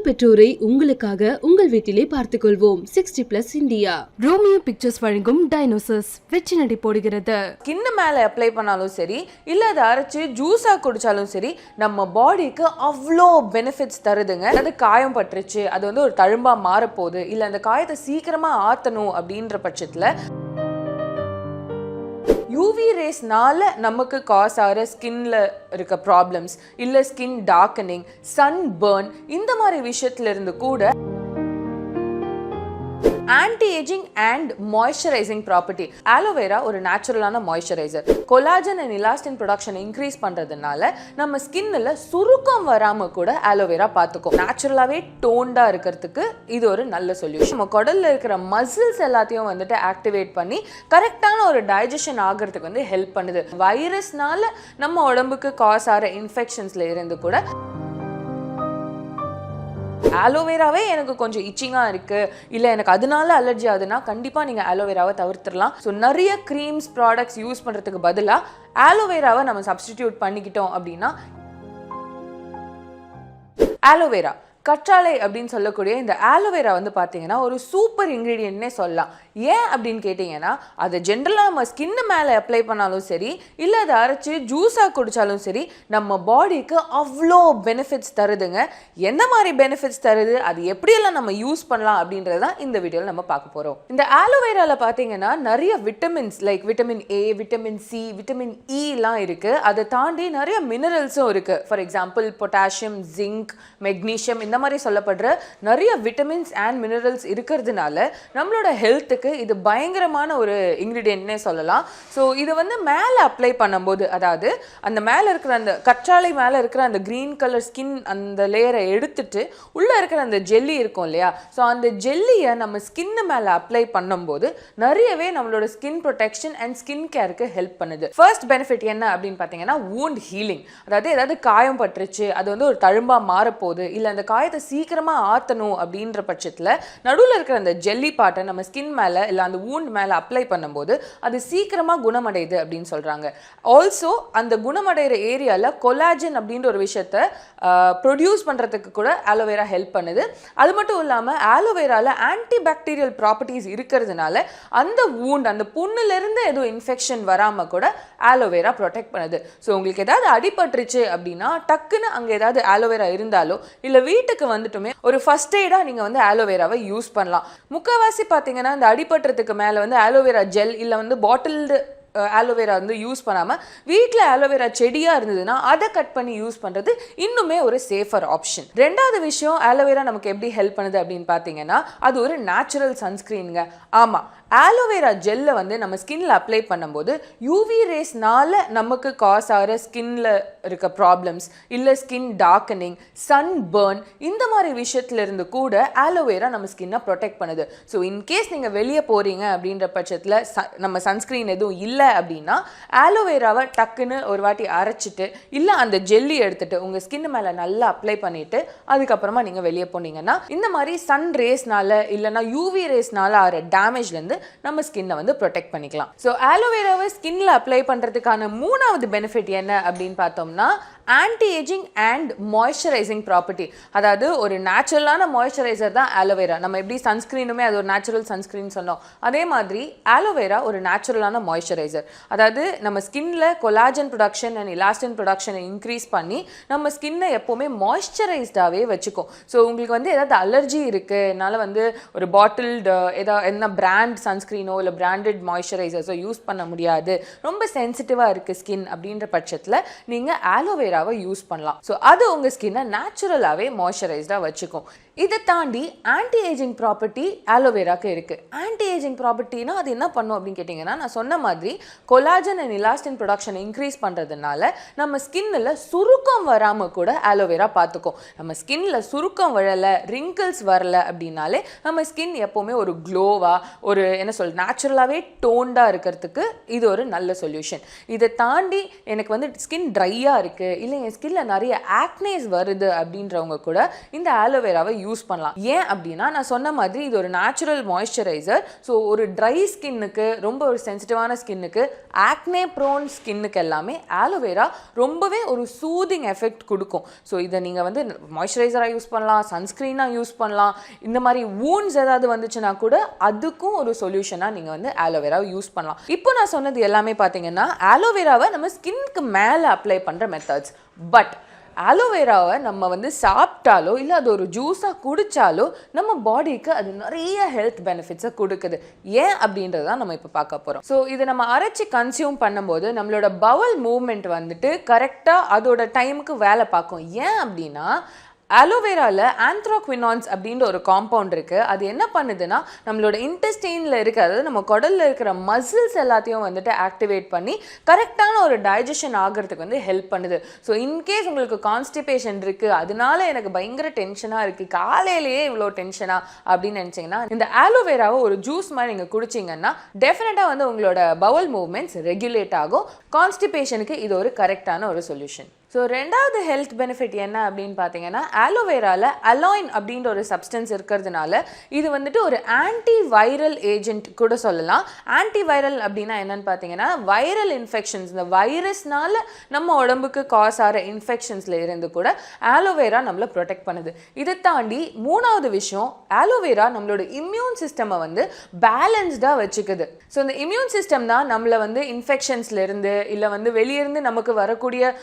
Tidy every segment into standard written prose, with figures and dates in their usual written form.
உங்கள் பெற்றோரை உங்களுக்காக உங்கள் வீட்டிலே பார்த்துக் கொள்வோம். 60+ இந்தியா. ரோமியோ பிக்சர்ஸ் வழங்கும் டைனோசர்ஸ் வெற்றி நடை போடுகிறது. ஸ்கின் மேல அப்ளை பண்ணாலும் சரி இல்ல அதை அரைச்சு ஜூஸா குடிச்சாலும் சரி நம்ம பாடிக்கு அவ்வளோ பெனிஃபிட்ஸ் தருதுங்க. அது காயம் பட்டுருச்சு, அது வந்து ஒரு தழும்பா மாறப்போகுது, இல்ல அந்த காயத்தை சீக்கிரமா ஆத்தணும் அப்படின்ற பட்சத்துல யூவி ரேஸ்னால நமக்கு காஸ் ஆகிற ஸ்கின்ல இருக்க ப்ராப்ளம்ஸ் இல்ல ஸ்கின் டார்க்கனிங், சன் பர்ன் இந்த மாதிரி விஷயத்துல இருந்து கூட anti ageing and moisturising property. Aloe vera ஒரு நேச்சுரலான moisturiser. Collagen and elastin production increase பண்றதுனால நம்ம ஸ்கின்ல சுருக்கம் வராம கூட ஆலோவேரா பார்த்துக்கும். நேச்சுரலாவே டோண்டா இருக்கிறதுக்கு இது ஒரு நல்ல சொல்யூஷன். நம்ம குடல்ல இருக்கிற மசில்ஸ் எல்லாத்தையும் வந்துட்டு ஆக்டிவேட் பண்ணி கரெக்டான ஒரு டைஜஷன் ஆகிறதுக்கு வந்து ஹெல்ப் பண்ணுது. வைரஸ்னால நம்ம உடம்புக்கு காஸ் ஆகிற இன்ஃபெக்ஷன்ஸ்ல இருந்து கூட ஆலோவேராவே எனக்கு கொஞ்சம் இச்சிங்கா இருக்கு, இல்ல எனக்கு அதனால அலர்ஜி ஆகுதுன்னா கண்டிப்பா நீங்க ஆலோவேராவை தவிர்த்துடலாம். ஸோ நிறைய க்ரீம்ஸ் ப்ராடக்ட்ஸ் யூஸ் பண்றதுக்கு பதிலா ஆலோவேராவை நம்ம சப்ஸ்டிடியூட் பண்ணிக்கிட்டோம் அப்படின்னா ஆலோவேரா கற்றாழை அப்படின்னு சொல்லக்கூடிய இந்த ஆலோவேரா வந்து பார்த்தீங்கன்னா ஒரு சூப்பர் இன்க்ரீடியன்ட்னே சொல்லலாம். ஏன் அப்படின்னு கேட்டிங்கன்னா அது ஜென்ரலாக நம்ம ஸ்கின்னு மேலே அப்ளை பண்ணாலும் சரி இல்லை அதை அரைச்சி ஜூஸாக குடித்தாலும் சரி நம்ம பாடிக்கு அவ்வளோ பெனிஃபிட்ஸ் தருதுங்க. எந்த மாதிரி பெனிஃபிட்ஸ் தருது, அது எப்படியெல்லாம் நம்ம யூஸ் பண்ணலாம் அப்படின்றது தான் இந்த வீடியோவில் நம்ம பார்க்க போகிறோம். இந்த ஆலோவேராவில் பார்த்தீங்கன்னா நிறைய vitamins like vitamin A, vitamin C, vitamin இலாம் இருக்குது. அதை தாண்டி நிறைய மினரல்ஸும் இருக்குது. For example potassium, zinc, magnesium இந்த மாதிரி சொல்லப்படுற நிறைய விட்டமின்ஸ் அண்ட் மினரல்ஸ் இருக்கிறதுனால நம்மளோட ஹெல்த்துக்கு இது பயங்கரமான ஒரு இன்கிரீடியன்ட்னே சொல்லலாம். ஸோ இது வந்து மேலே அப்ளை பண்ணும்போது, அதாவது அந்த மேலே இருக்கிற அந்த கற்றாழை மேலே இருக்கிற அந்த கிரீன் கலர் ஸ்கின் அந்த லேயரை எடுத்துட்டு உள்ளே இருக்கிற அந்த ஜெல்லி இருக்கும் இல்லையா, ஸோ அந்த ஜெல்லியை நம்ம ஸ்கின்னு மேலே அப்ளை பண்ணும்போது நிறையவே நம்மளோட ஸ்கின் ப்ரொடெக்ஷன் அண்ட் ஸ்கின் கேருக்கு ஹெல்ப் பண்ணுது. ஃபர்ஸ்ட் பெனிஃபிட் என்ன அப்படின்னு பார்த்தீங்கன்னா வூண்ட் ஹீலிங். அதாவது காயம் பட்டுருச்சு, அது வந்து ஒரு தழும்பா மாறப்போகுது, இல்லை அந்த காயத்தை சீக்கிரமா ஆத்தணும் அப்படின்ற பட்சத்தில் நடுவில் இருக்கிற அந்த ஜெல்லி பாட்டை நம்ம ஸ்கின் மேலே இல்லை அந்த வூண்ட் மேலே அப்ளை பண்ணும்போது அது சீக்கிரமா குணமடையுது அப்படின்னு சொல்றாங்க. ஆல்சோ அந்த குணமடைகிற ஏரியாவில் கொலாஜன் அப்படின்ற ஒரு விஷயத்தை ப்ரொடியூஸ் பண்றதுக்கு கூட ஆலோவேரா ஹெல்ப் பண்ணுது. அது மட்டும் இல்லாமல் ஆலோவேரால ஆன்டி பாக்டீரியல் ப்ராப்பர்ட்டிஸ் இருக்கிறதுனால அந்த வூண்ட் அந்த புண்ணுல இருந்து எதுவும் இன்ஃபெக்ஷன் வராம கூட ஆலோவேரா ப்ரொடெக்ட் பண்ணுது. ஸோ உங்களுக்கு ஏதாவது அடிபட்டுருச்சு அப்படின்னா டக்குன்னு அங்கே ஏதாவது ஆலோவேரா இருந்தாலோ இல்லை வீட்டுக்கு வந்துட்டுமே ஒரு ஃபர்ஸ்ட் எய்டா நீங்க வந்து ஆலோவேராவை யூஸ் பண்ணலாம். முக்கால்வாசி பார்த்தீங்கன்னா இந்த அடிபட்டுறதுக்கு மேலே வந்து ஆலோவேரா ஜெல் இல்லை வந்து பாட்டில்டு ஆலோவேரா வந்து யூஸ் பண்ணாமல் வீட்டில் ஆலோவேரா செடியாக இருந்ததுன்னா அதை கட் பண்ணி யூஸ் பண்ணுறது இன்னுமே ஒரு சேஃபர் ஆப்ஷன். ரெண்டாவது விஷயம், ஆலோவேரா நமக்கு எப்படி ஹெல்ப் பண்ணுது அப்படின்னு பார்த்தீங்கன்னா அது ஒரு நேச்சுரல் சன்ஸ்கிரீனுங்க. ஆமாம், ஆலோவேரா ஜெல்லை வந்து நம்ம ஸ்கின்ல அப்ளை பண்ணும்போது யூவி ரேஸ்னால நமக்கு காஸ் ஆகிற ஸ்கின்ல இருக்க ப்ராப்ளம்ஸ் இல்லை ஸ்கின் டார்க்கனிங், சன் பர்ன் இந்த மாதிரி விஷயத்துல இருந்து கூட ஆலோவேரா நம்ம ஸ்கின்னை ப்ரொடெக்ட் பண்ணுது. ஸோ இன்கேஸ் நீங்கள் வெளியே போறீங்க அப்படின்ற பட்சத்தில் நம்ம சன்ஸ்கிரீன் எதுவும் இல்லை அப்படின்னா ஆலோவேராவை டக்குன்னு ஒரு வாட்டி அரைச்சிட்டு இல்லை அந்த ஜெல்லி எடுத்துட்டு உங்கள் ஸ்கின் மேலே நல்லா அப்ளை பண்ணிட்டு அதுக்கப்புறமா நீங்கள் வெளியே போனீங்கன்னா இந்த மாதிரி சன் ரேஸ்னால இல்லைன்னா யூவி ரேஸ்னால ஆகிற டேமேஜ்லேருந்து நம்ம ஸ்கின்னை வந்து ப்ரொடெக்ட் பண்ணிக்கலாம். ஸோ ஆலோவேராவை ஸ்கின்ல அப்ளை பண்றதுக்கான மூணாவது பெனிஃபிட் என்ன அப்படின்னு பார்த்தோம்னா anti ageing and moisturising property. அதாவது ஒரு நேச்சுரலான மாய்ஸ்சரைசர் தான் ஆலோவேரா. நம்ம எப்படி சன்ஸ்கிரீனுமே அது ஒரு நேச்சுரல் சன்ஸ்கிரீன் சொன்னோம், அதே மாதிரி ஆலோவேரா ஒரு நேச்சுரலான மாய்ஸ்சரைசர். அதாவது நம்ம ஸ்கின்ல கொலாஜன் ப்ரொடக்ஷன் அண்ட் இலாஸ்டின் ப்ரொடக்ஷனை இன்க்ரீஸ் பண்ணி நம்ம ஸ்கின்னை எப்போவுமே மாய்ஸ்சரைஸ்டாகவே வச்சுக்கும். ஸோ உங்களுக்கு வந்து ஏதாவது அலர்ஜி இருக்கு, என்னால் வந்து ஒரு பாட்டில்டு என்ன பிராண்ட் சன்ஸ்கிரீனோ இல்லை பிராண்டட் மாய்ஸ்சரைசர்ஸோ யூஸ் பண்ண முடியாது, ரொம்ப சென்சிட்டிவாக இருக்குது ஸ்கின் அப்படின்ற பட்சத்தில் நீங்கள் ஆலோவேராவை யூஸ் பண்ணலாம். ஸோ அது உங்கள் ஸ்கின்னை நேச்சுரலாகவே மாய்ஸ்சரைஸ்டாக வச்சுக்கும். இதை தாண்டி ஆன்டி ஏஜிங் ப்ராப்பர்ட்டி ஆலோவேராக்கு இருக்கு. ஆன்டி ஏஜிங் ப்ராப்பர்ட்டினா அது என்ன பண்ணும் அப்படின்னு கேட்டிங்கன்னா நான் சொன்ன மாதிரி கொலாஜன் அண்ட் இலாஸ்டின் ப்ரொடக்ஷனை இன்க்ரீஸ் பண்ணுறதுனால நம்ம ஸ்கின்னில் சுருக்கம் வராமல் கூட ஆலோவேரா பார்த்துக்கும். நம்ம ஸ்கின்ல சுருக்கம் வரலை, ரிங்கிள்ஸ் வரல அப்படின்னாலே நம்ம ஸ்கின் எப்போவுமே ஒரு க்ளோவாக ஒரு என்ன சொல் நேச்சுரலாகவே டோண்டாக இருக்கிறதுக்கு இது ஒரு நல்ல சொல்யூஷன். இதை தாண்டி எனக்கு வந்து ஸ்கின் ட்ரையாக இருக்குது இல்லை என் ஸ்கின்ல நிறைய ஆக்னேஸ் வருது அப்படின்றவங்க கூட இந்த ஆலோவேராவை யூஸ் பண்ணலாம். ஏன் அப்படின்னா நான் சொன்ன மாதிரி இது ஒரு நேச்சுரல் மாய்ஸ்சரைசர். ஸோ ஒரு ட்ரை ஸ்கின்னுக்கு ரொம்ப ஒரு சென்சிட்டிவான ஸ்கின்னுக்கு ஸ்கின்னுக்கு, ஆக்னே ப்ரோன் ஸ்கின்னுக்கு எல்லாமே ஆலோவேரா ரொம்பவே ஒரு சூதிங் எஃபெக்ட் கொடுக்கும். ஸோ இதை நீங்கள் வந்து மாய்ஸ்சரைசராக யூஸ் பண்ணலாம், சன்ஸ்க்ரீனாக யூஸ் பண்ணலாம். இந்த மாதிரி வூண்ட்ஸ் ஏதாவது வந்துச்சுன்னா கூட அதுக்கும் ஒரு சொல்யூஷனாக நீங்கள் வந்து ஆலோவேராவை யூஸ் பண்ணலாம். இப்போ நான் சொன்னது எல்லாமே பார்த்தீங்கன்னா ஆலோவேராவை நம்ம ஸ்கின்னுக்கு மேலே அப்ளை பண்ணுற மெத்தட்ஸ். பட் ஆலோவேராவை நம்ம வந்து சாப்பிட்டாலோ இல்லை அது ஒரு ஜூஸாக குடித்தாலோ நம்ம பாடிக்கு அது நிறைய ஹெல்த் பெனிஃபிட்ஸை கொடுக்குது. ஏன் அப்படின்றதான் நம்ம இப்போ பார்க்க போகிறோம். ஸோ இதை நம்ம அரைச்சி கன்சியூம் பண்ணும்போது நம்மளோட பவல் மூவ்மெண்ட் வந்துட்டு கரெக்டாக அதோட டைமுக்கு வேலை பார்க்கும். ஏன் அப்படின்னா ஆலோவேராவில் ஆந்த்ராக்வினான்ஸ் அப்படின்ற ஒரு காம்பவுண்ட் இருக்குது. அது என்ன பண்ணுதுன்னா நம்மளோட இன்டெஸ்டைனில் இருக்கிற, அதாவது நம்ம குடலில் இருக்கிற மசில்ஸ் எல்லாத்தையும் வந்துட்டு ஆக்டிவேட் பண்ணி கரெக்டான ஒரு டைஜஷன் ஆகிறதுக்கு வந்து ஹெல்ப் பண்ணுது. ஸோ இன்கேஸ் உங்களுக்கு கான்ஸ்டிபேஷன் இருக்குது, அதனால எனக்கு பயங்கர டென்ஷனாக இருக்குது, காலையிலேயே இவ்வளோ டென்ஷனா அப்படின்னு நினச்சிங்கன்னா இந்த ஆலோவேராவை ஒரு ஜூஸ் மாதிரி நீங்கள் குடிச்சிங்கன்னா டெஃபினட்டாக வந்து உங்களோட பவல் மூவ்மெண்ட்ஸ் ரெகுலேட் ஆகும். கான்ஸ்டிபேஷனுக்கு இது ஒரு கரெக்டான ஒரு சொல்யூஷன். ஸோ ரெண்டாவது ஹெல்த் பெனிஃபிட் என்ன அப்படின்னு பார்த்தீங்கன்னா ஆலோவேராவில் அலாயின் அப்படின்ற ஒரு சப்ஸ்டன்ஸ் இருக்கிறதுனால இது வந்துட்டு ஒரு ஆன்டி வைரல் ஏஜென்ட் கூட சொல்லலாம். ஆன்டி வைரல் அப்படின்னா என்னன்னு பார்த்தீங்கன்னா வைரல் இன்ஃபெக்ஷன்ஸ், இந்த வைரஸ்னால நம்ம உடம்புக்கு காஸ் ஆகிற இன்ஃபெக்ஷன்ஸில் இருந்து கூட ஆலோவேரா நம்மளை ப்ரொடெக்ட் பண்ணுது. இதை தாண்டி மூணாவது விஷயம், ஆலோவேரா நம்மளோட இம்யூன் சிஸ்டமை வந்து பேலன்ஸ்டாக வச்சுக்குது. ஸோ இந்த இம்யூன் சிஸ்டம் தான் நம்மளை வந்து இன்ஃபெக்ஷன்ஸ்லேருந்து இல்லை வந்து வெளியிருந்து நமக்கு வரக்கூடிய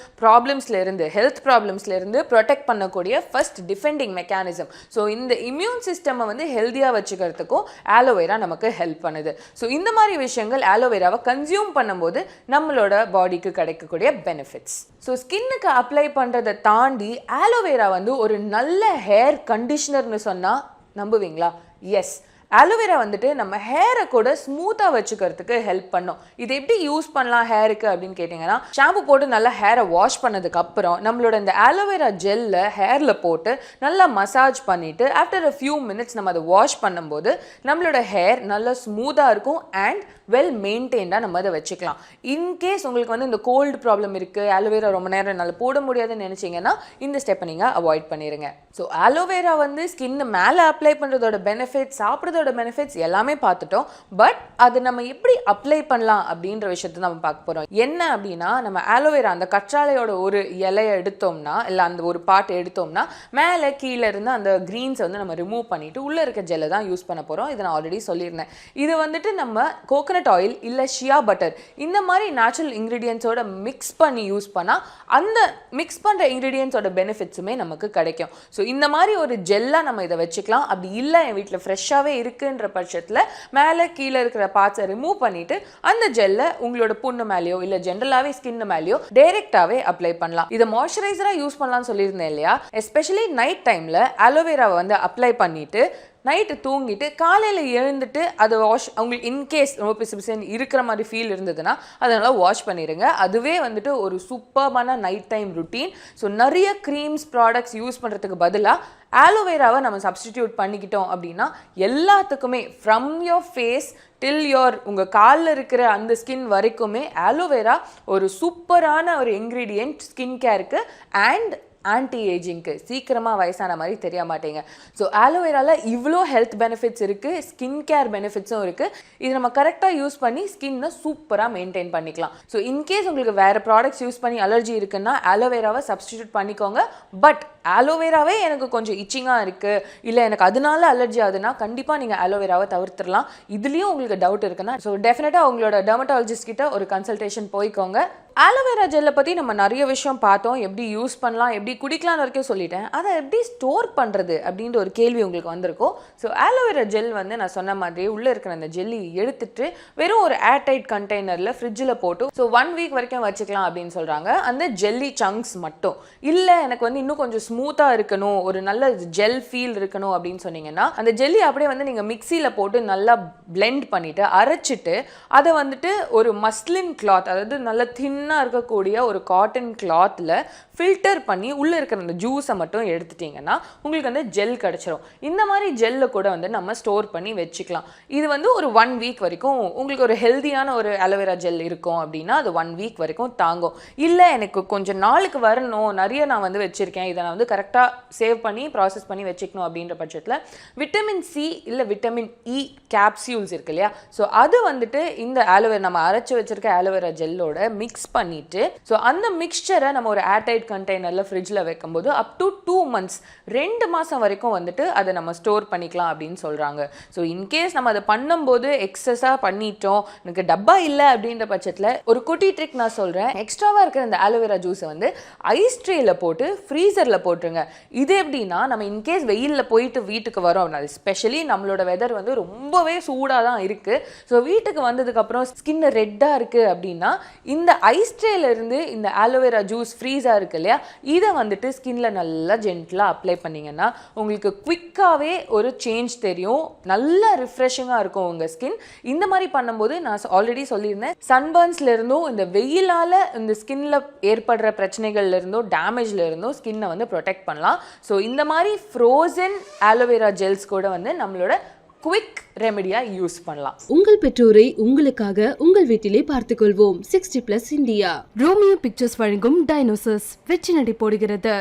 இருந்து ஹெல்த் ப்ராப்ளம்ஸ்ல இருந்து ப்ரொடெக்ட் பண்ணக்கூடிய ஃபர்ஸ்ட் டிஃபெண்டிங் மெக்கானிசம். ஸோ இந்த இம்யூன் சிஸ்டமை வந்து ஹெல்த்தியாக வச்சுக்கிறதுக்கும் ஆலோவேரா நமக்கு ஹெல்ப் பண்ணுது. ஸோ இந்த மாதிரி விஷயங்கள் ஆலோவேராவை கன்சியூம் பண்ணும்போது நம்மளோட பாடிக்கு கிடைக்கக்கூடிய பெனிஃபிட்ஸ். ஸோ ஸ்கின்னுக்கு அப்ளை பண்ணுறதை தாண்டி ஆலோவேரா வந்து ஒரு நல்ல ஹேர் கண்டிஷனர்னு சொன்னால் நம்புவீங்களா? எஸ், ஆலோவேரா வந்துட்டு நம்ம ஹேரை கூட ஸ்மூத்தாக வச்சுக்கிறதுக்கு ஹெல்ப் பண்ணும். இது எப்படி யூஸ் பண்ணலாம் ஹேருக்கு அப்படின்னு கேட்டிங்கன்னா, ஷாம்பு போட்டு நல்லா ஹேரை வாஷ் பண்ணதுக்கு அப்புறம் நம்மளோட இந்த ஆலோவேரா ஜெல்லை ஹேரில் போட்டு நல்லா மசாஜ் பண்ணிவிட்டு ஆஃப்டர் அ ஃபியூ மினிட்ஸ் நம்ம அதை வாஷ் பண்ணும்போது நம்மளோட ஹேர் நல்லா ஸ்மூத்தாக இருக்கும் அண்ட் வெல் மெயின்டைன்டாக நம்ம அதை வச்சுக்கலாம். இன்கேஸ் உங்களுக்கு வந்து இந்த கோல்டு ப்ராப்ளம் இருக்குது, ஆலோவேரா ரொம்ப நேரம் என்னால் போட முடியாதுன்னு நினச்சிங்கன்னா இந்த ஸ்டெப்பை நீங்கள் அவாய்ட் பண்ணிடுங்க. ஸோ ஆலோவேரா வந்து ஸ்கின்னு மேலே அப்ளை பண்ணுறதோட பெனிஃபிட்ஸ், சாப்பிட்றதோட பெனிஃபிட்ஸ் எல்லாமே பார்த்துட்டோம். பட் அது நம்ம எப்படி அப்ளை பண்ணலாம் அப்படின்ற விஷயத்தை நம்ம பார்க்க போகிறோம். என்ன அப்படின்னா, நம்ம ஆலோவேரா அந்த கற்றாழையோட ஒரு இலையை எடுத்தோம்னா இல்லை அந்த ஒரு பாட்டு எடுத்தோம்னா மேலே கீழே இருந்து அந்த க்ரீன்ஸை வந்து நம்ம ரிமூவ் பண்ணிவிட்டு உள்ளே இருக்க ஜெல்லை தான் யூஸ் பண்ண போகிறோம். இதை நான் ஆல்ரெடி சொல்லியிருந்தேன். இது வந்துட்டு நம்ம கோகனட் ஆயில் இல்லை ஷியா பட்டர் இந்த மாதிரி நேச்சுரல் இன்க்ரீடியன்ஸோட மிக்ஸ் பண்ணி யூஸ் பண்ணால் அந்த மிக்ஸ் பண்ணுற இன்க்ரீடியன்ஸோட பெனிஃபிட்ஸுமே நமக்கு கிடைக்கும். ஸோ இந்த மாதிரி ஒரு ஜெல்லாக நம்ம இதை வச்சுக்கலாம். அப்படி இல்லை என் வீட்டில் ஃப்ரெஷ்ஷாகவே இருக்குன்ற பட்சத்தில் மேலே கீழே இருக்கிற பார்ட்ஸை ரிமூவ் பண்ணிட்டு அந்த ஜெல்லை உங்களோட புண்ணு மேலேயோ இல்லை ஜென்ரலாகவே ஸ்கின் மேலேயோ டைரெக்டாகவே அப்ளை பண்ணலாம். இதை மாய்ஸ்சரைசராக யூஸ் பண்ணலாம்னு சொல்லியிருந்தேன் இல்லையா? எஸ்பெஷலி நைட் டைமில் ஆலோவேராவை வந்து அப்ளை பண்ணிட்டு நைட்டு தூங்கிட்டு காலையில் எழுந்துட்டு அதை வாஷ், அவங்களுக்கு இன்கேஸ் ரொம்ப பிசு பிசுன்னு இருக்கிற மாதிரி ஃபீல் இருந்ததுன்னா அதனால வாஷ் பண்ணிடுங்க. அதுவே வந்துட்டு ஒரு சூப்பர்பான நைட் டைம் ருட்டீன். ஸோ நிறைய க்ரீம்ஸ் ப்ராடக்ட்ஸ் யூஸ் பண்ணுறதுக்கு பதிலாக ஆலோவேராவை நம்ம சப்ஸ்டிடியூட் பண்ணிக்கிட்டோம் அப்படின்னா எல்லாத்துக்குமே from your face till your உங்கள் காலில் இருக்கிற அந்த ஸ்கின் வரைக்குமே ஆலோவேரா ஒரு சூப்பரான ஒரு இன்க்ரீடியன்ட் ஸ்கின் கேருக்கு அண்ட் ஆன்டி ஏஜிங்க்கு. சீக்கிரமாக வயசான மாதிரி தெரிய மாட்டேங்க. ஸோ ஆலோவேராவில் இவ்வளோ ஹெல்த் பெனிஃபிட்ஸ் இருக்குது, ஸ்கின் கேர் பெனிஃபிட்ஸும் இருக்குது. இது நம்ம கரெக்டாக யூஸ் பண்ணி ஸ்கின்னை சூப்பராக மெயின்டைன் பண்ணிக்கலாம். ஸோ இன்கேஸ் உங்களுக்கு வேறு ப்ராடக்ட்ஸ் யூஸ் பண்ணி அலர்ஜி இருக்குன்னா ஆலோவேராவை சப்ஸ்டிடியூட் பண்ணிக்கோங்க. பட் ஆலோவேராவே எனக்கு கொஞ்சம் இச்சிங்காக இருக்குது இல்லை எனக்கு அதனால அலர்ஜி ஆகுதுன்னா கண்டிப்பாக நீங்கள் ஆலோவேராவை தவிர்த்துடலாம். இதுலேயும் உங்களுக்கு டவுட் இருக்குன்னா ஸோ டெஃபினட்டாக உங்களோட டெர்மட்டாலஜிஸ்ட் கிட்ட ஒரு கன்சல்டேஷன் போய்க்கோங்க. ஆலோவேரா ஜெல்லை பற்றி நம்ம நிறைய விஷயம் பார்த்தோம். எப்படி யூஸ் பண்ணலாம், எப்படி குடிக்கலாம்னு வரைக்கும் சொல்லிட்டேன். அதை எப்படி ஸ்டோர் பண்ணுறது அப்படின்ற ஒரு கேள்வி உங்களுக்கு வந்திருக்கும். ஸோ ஆலோவேரா ஜெல் வந்து நான் சொன்ன மாதிரி உள்ளே இருக்கிற அந்த ஜெல்லி எடுத்துட்டு வெறும் ஒரு ஏர்டைட் கண்டெய்னரில் ஃப்ரிட்ஜில் போட்டு ஸோ 1 வீக் வரைக்கும் வச்சுக்கலாம் அப்படின்னு சொல்கிறாங்க. அந்த ஜெல்லி சங்க்ஸ் மட்டும் இல்லை எனக்கு வந்து இன்னும் கொஞ்சம் ஸ்மூத்தாக இருக்கணும், ஒரு நல்ல ஜெல் ஃபீல் இருக்கணும் அப்படின்னு சொன்னீங்கன்னா அந்த ஜெல்லி அப்படியே வந்து நீங்கள் மிக்சியில் போட்டு நல்லா பிளெண்ட் பண்ணிவிட்டு அரைச்சிட்டு அதை வந்துட்டு ஒரு மஸ்லின் கிளாத், அதாவது நல்ல தின் தின்னாக இருக்கக்கூடிய ஒரு காட்டன் கிளாத்தில் ஃபில்டர் பண்ணி உள்ளே இருக்கிற அந்த ஜூஸை மட்டும் எடுத்துட்டிங்கன்னா உங்களுக்கு வந்து ஜெல் கிடச்சிரும். இந்த மாதிரி ஜெல்லை கூட வந்து நம்ம ஸ்டோர் பண்ணி வச்சுக்கலாம். இது வந்து ஒரு 1 வீக் வரைக்கும் உங்களுக்கு ஒரு ஹெல்தியான ஒரு அலோவேரா ஜெல் இருக்கும் அப்படின்னா அது 1 வீக் வரைக்கும் தாங்கும். இல்லை எனக்கு கொஞ்சம் நாளுக்கு வரணும், நிறைய நான் வந்து வச்சுருக்கேன், இதை நான் வந்து கரெக்டாக சேவ் பண்ணி ப்ராசஸ் பண்ணி வச்சுக்கணும் அப்படின்ற பட்சத்தில் விட்டமின் சி இல்லை விட்டமின் இ கேப்சியூல்ஸ் இருக்கு இல்லையா, ஸோ அது வந்துட்டு இந்த ஆலோவேரா நம்ம அரைச்சி வச்சிருக்க ஆலோவேரா ஜெல்லோட மிக்ஸ் பண்ணிட்டு ஸோ அந்த மிக்சரை நம்ம ஒரு ஏர்டைட் கண்டெய்னரில் ஃப்ரிட்ஜில் வைக்கும்போது அப் டு 2 months 2 மாதம் வரைக்கும் வந்துட்டு அதை நம்ம ஸ்டோர் பண்ணிக்கலாம் அப்படின்னு சொல்கிறாங்க. ஸோ இன்கேஸ் நம்ம அதை பண்ணும்போது எக்ஸஸாக பண்ணிட்டோம், எனக்கு டப்பா இல்லை அப்படின்ற பட்சத்தில் ஒரு குட்டி ட்ரிக் நான் சொல்கிறேன். எக்ஸ்ட்ராவாக இருக்கிற இந்த ஆலோவேரா ஜூஸை வந்து ஐஸ் ட்ரேயில் போட்டு ஃப்ரீசரில் போட்டுருங்க. இது எப்படின்னா நம்ம இன்கேஸ் வெயிலில் போயிட்டு வீட்டுக்கு வரோம், அது ஸ்பெஷலி நம்மளோட வெதர் வந்து ரொம்பவே சூடாக தான் இருக்குது, ஸோ வீட்டுக்கு வந்ததுக்கப்புறம் ஸ்கின் ரெட்டாக இருக்குது அப்படின்னா இந்த ஐஸ் ட்ரேலேருந்து இந்த ஆலோவேரா ஜூஸ் ஃப்ரீஸாக இருக்குது இல்லையா, இதை வந்துட்டு ஸ்கின்ல நல்லா ஜென்டலாக அப்ளை பண்ணிங்கன்னா உங்களுக்கு குவிக்காகவே ஒரு சேஞ்ச் தெரியும், நல்லா ரிஃப்ரெஷிங்காக இருக்கும் உங்கள் ஸ்கின். இந்த மாதிரி பண்ணும்போது நான் ஆல்ரெடி சொல்லியிருந்தேன், சன்பர்ன்ஸ்ல இருந்தும் இந்த வெயிலால் இந்த ஸ்கின்ல ஏற்படுற பிரச்சனைகள்ல இருந்தும் டேமேஜ்ல இருந்தும் ஸ்கின்னை வந்து ப்ரொடெக்ட் பண்ணலாம். ஸோ இந்த மாதிரி ஃப்ரோசன் ஆலோவேரா ஜெல்ஸ் கூட வந்து நம்மளோட குவிக் ரெமெடியா யூஸ் பண்ணலாம். உங்கள் பெற்றோரை உங்களுக்காக உங்கள் வீட்டிலே பார்த்துக்கொள்வோம். 60+ இந்தியா. ரோமியோ பிக்சர்ஸ் வழங்கும் டைனோசர்ஸ் வெற்றி நடை போடுகிறது.